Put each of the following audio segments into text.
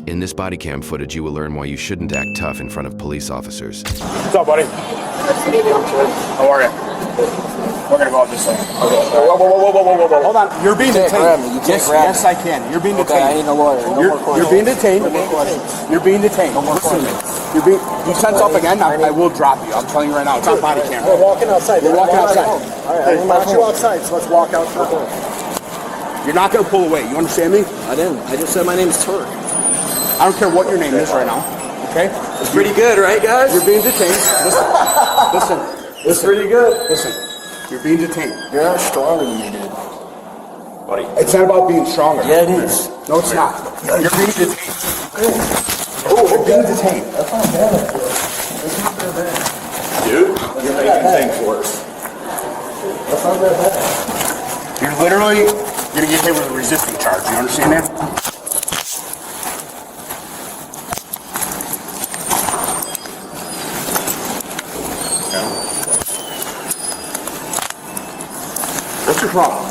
In this body cam footage, you will learn why you shouldn't act tough in front of police officers. What's up, buddy? How are you? We're gonna go out this way. Okay. Whoa. Hold on. You're being detained. Yes, I can. You're being detained. I ain't a lawyer. You're being detained. You're being detained. Listen to me. You tense up again, I will drop you. I'm telling you right now. It's on body camera. We're walking outside. We're walking outside. All right, I want you outside, so let's walk outside. You're not gonna pull away. You understand me? I didn't. I just said my name's Turk. I don't care what your name is right now. Okay? It's pretty good, right, guys? You're being detained. Listen. It's pretty good. Listen. You're being detained. You're not stronger than me, dude. Buddy. It's not about being stronger. Yeah, it is. No, it's not. You're being detained. Oh, you're being detained. That's not bad. It's not that bad. Dude, you're making things worse. That's not that bad. You're literally gonna get hit with a resisting charge. You understand that? What's your problem?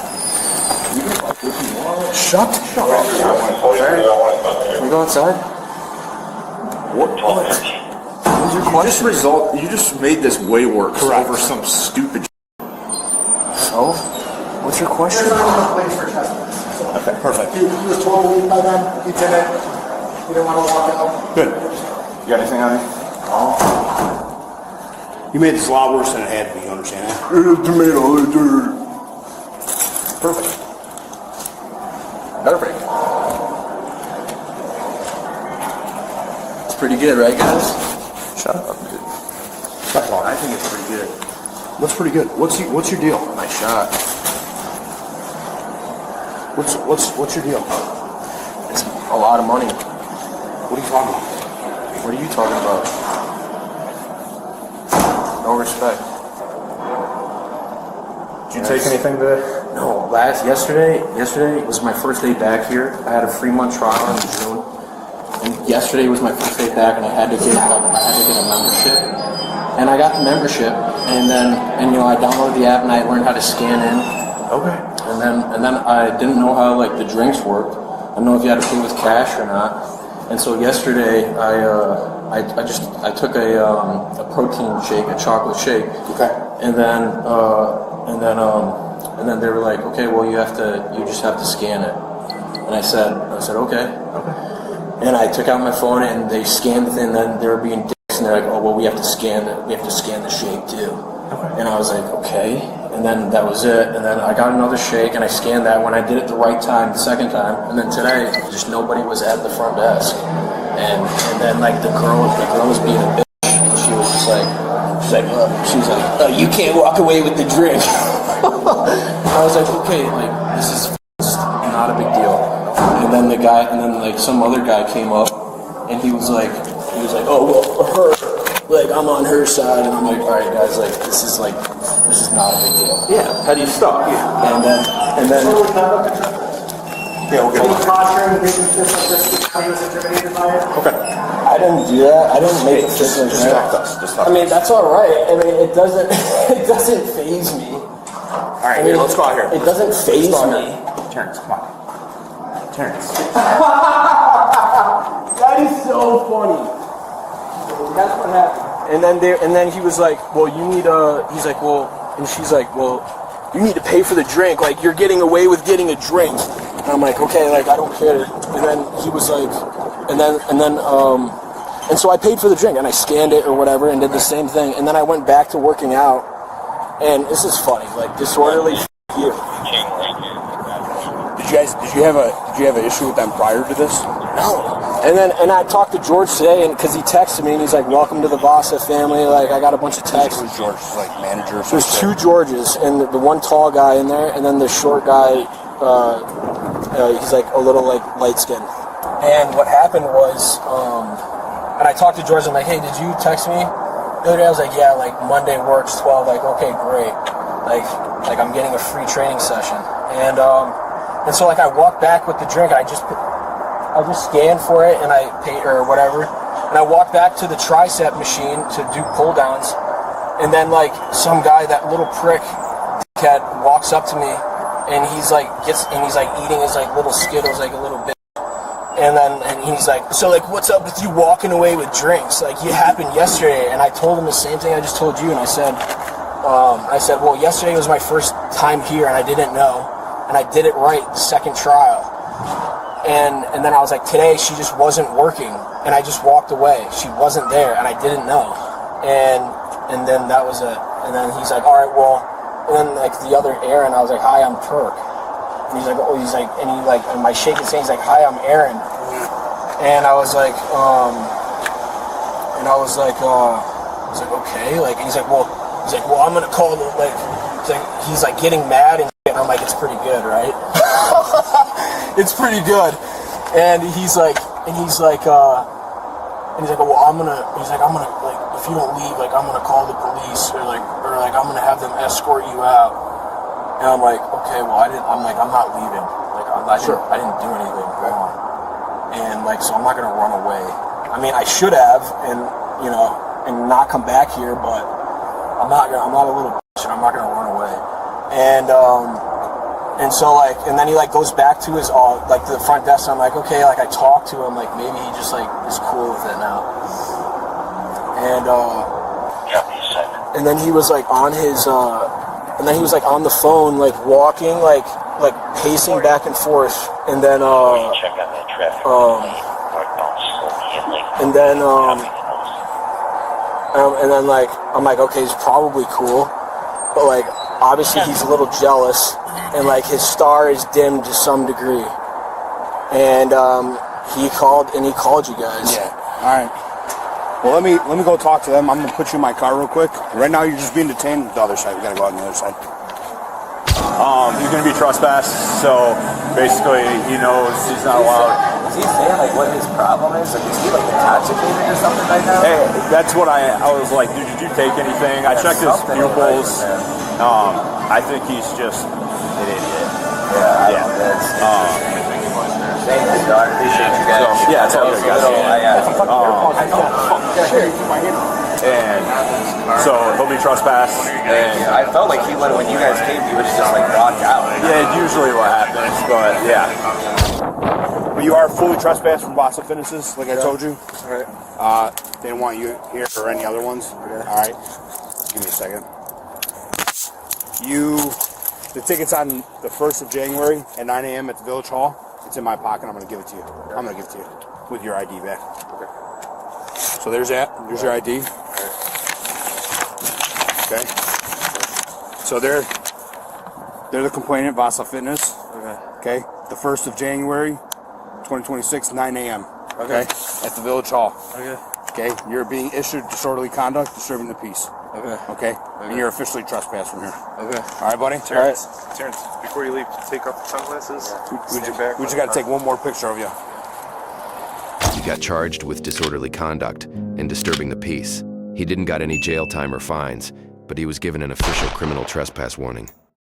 Shut up. Can we go outside? What? You just made this way worse. Correct. Over some stupid. So? What's your question? Okay, perfect. He was told to leave by then. He didn't. He didn't want to walk out. Good. You got anything on me? You made this a lot worse than it had to be. You understand that? Tomato. Perfect. Perfect. It's pretty good, right, guys? Shut up, dude. I think it's pretty good. What's pretty good? What's your deal? My shot. What's your deal? It's a lot of money. What are you talking about? What are you talking about? No respect. Did you take anything today? No, yesterday was my first day back here. I had a 3-month trial in June, and yesterday was my first day back, and I had to get a membership, and I got the membership, and I downloaded the app and I learned how to scan in. Okay. And then I didn't know how like the drinks worked. I don't know if you had to pay with cash or not. And so yesterday I took a protein shake, a chocolate shake. Okay. And then they were like, okay, well you just have to scan it. And I said, okay. And I took out my phone and they scanned the thing, and then they were being dicks and they're like, oh well we have to scan the shake too. Okay. And I was like, okay. And then that was it. And then I got another shake and I scanned that when I did it the right time, the second time. And then today, just nobody was at the front desk. And then like the girl was being a bitch. And she was like, you can't walk away with the drink. I was like, okay, like this is not a big deal. And then some other guy came up and he was like, oh well, her. Like I'm on her side, and I'm like, all right, guys, like this is not a big deal. Yeah. How do you stop? Yeah. And then. Yeah, we'll get Okay. I didn't do that. I didn't make a physical distract us. I mean, that's all right. I mean, it doesn't faze me. All right, here, let's go out here. It doesn't faze me. Terrence, come on. Terrence. That is so funny. That's what happened. And then he was like, well, you need he's like, well, and she's like, well, you need to pay for the drink. Like, you're getting away with getting a drink. And I'm like, okay, like, I don't care. And then he was like, and so I paid for the drink and I scanned it or whatever and did the same thing. And then I went back to working out. And this is funny, like, disorderly you. Did you have an issue with them prior to this? No. And I talked to George today, and because he texted me, and he's like, "Welcome to the Vasa family." Like, I got a bunch of texts. Who's George? Like manager. There's 2 Georges, and the one tall guy in there, and then the short guy. He's like a little like light skinned. And what happened was, and I talked to George. I'm like, "Hey, did you text me the other day?" I was like, "Yeah, like Monday works 12." Like, okay, great. Like I'm getting a free training session, and so like I walked back with the drink. I just scanned for it and I paid or whatever. And I walked back to the tricep machine to do pull downs. And then like some guy, that little prick cat, walks up to me and he's like eating his like little Skittles like a little bit. And he's like, so like, what's up with you walking away with drinks? Like, it happened yesterday. And I told him the same thing I just told you. And I said, well, yesterday was my first time here, and I didn't know, and I did it right the second trial. And then I was like, today she just wasn't working, and I just walked away. She wasn't there, and I didn't know. And then that was it. And then he's like, all right, well. And then like the other Aaron, I was like, hi, I'm Turk. And he's like, and he like, and my shaking saying, he's like, hi, I'm Aaron. And I was like, okay, like, and he's like, well, I'm gonna call the, like, he's like getting mad and shit, and I'm like, it's pretty good, right? It's pretty good. And he's like, well, I'm gonna, like, if you don't leave, like, I'm gonna call the police, or I'm gonna have them escort you out. And I'm like, okay, well, I'm not leaving. Like, I didn't do anything wrong. And like, so I'm not gonna run away. I mean, I should have, and not come back here, but I'm not a little bitch, and I'm not gonna run away. And so like, and then he like goes back to his like to the front desk. And I'm like, okay, like I talked to him, like maybe he just like is cool with it now. And then he was like on his and then he was like on the phone, like walking, like pacing back and forth. And then and then like I'm like, okay, he's probably cool, but like obviously he's a little jealous, and like his star is dimmed to some degree. And he called you guys. Yeah. All right. Well, let me go talk to them. I'm gonna put you in my car real quick. Right now, you're just being detained with the other side. We gotta go out on the other side. He's gonna be trespassed, so basically he knows he's not allowed. Is he saying like what his problem is? Like, is he like intoxicated or something right now? Hey, that's what I was like, dude, did you take anything? I checked his pupils. I think he's just an idiot. Thank you, dog. Appreciate you guys. Yeah, it's all good, guys. And so he'll be trespassed. And I felt like when you guys came, he was just like rocked out. yeah, usually what happens, but yeah. But you are fully trespassed from Boston Fitnesses, like I told you. All right. They don't want you here or any other ones. Okay. All right. Give me a second. The ticket's on the 1st of January at 9 a.m. at the Village Hall. It's in my pocket. I'm going to give it to you. I'm going to give it to you with your ID back. Okay. So there's that. There's your ID. Okay. So they're the complainant, Vasa Fitness. Okay. The 1st of January, 2026, 9 a.m. Okay. At the Village Hall. Okay. You're being issued disorderly conduct, disturbing the peace. Okay. And you're officially trespassed from here. Okay. All right, buddy. Terrence, before you leave, take off the sunglasses. We just got to take one more picture of you. He got charged with disorderly conduct and disturbing the peace. He didn't got any jail time or fines, but he was given an official criminal trespass warning.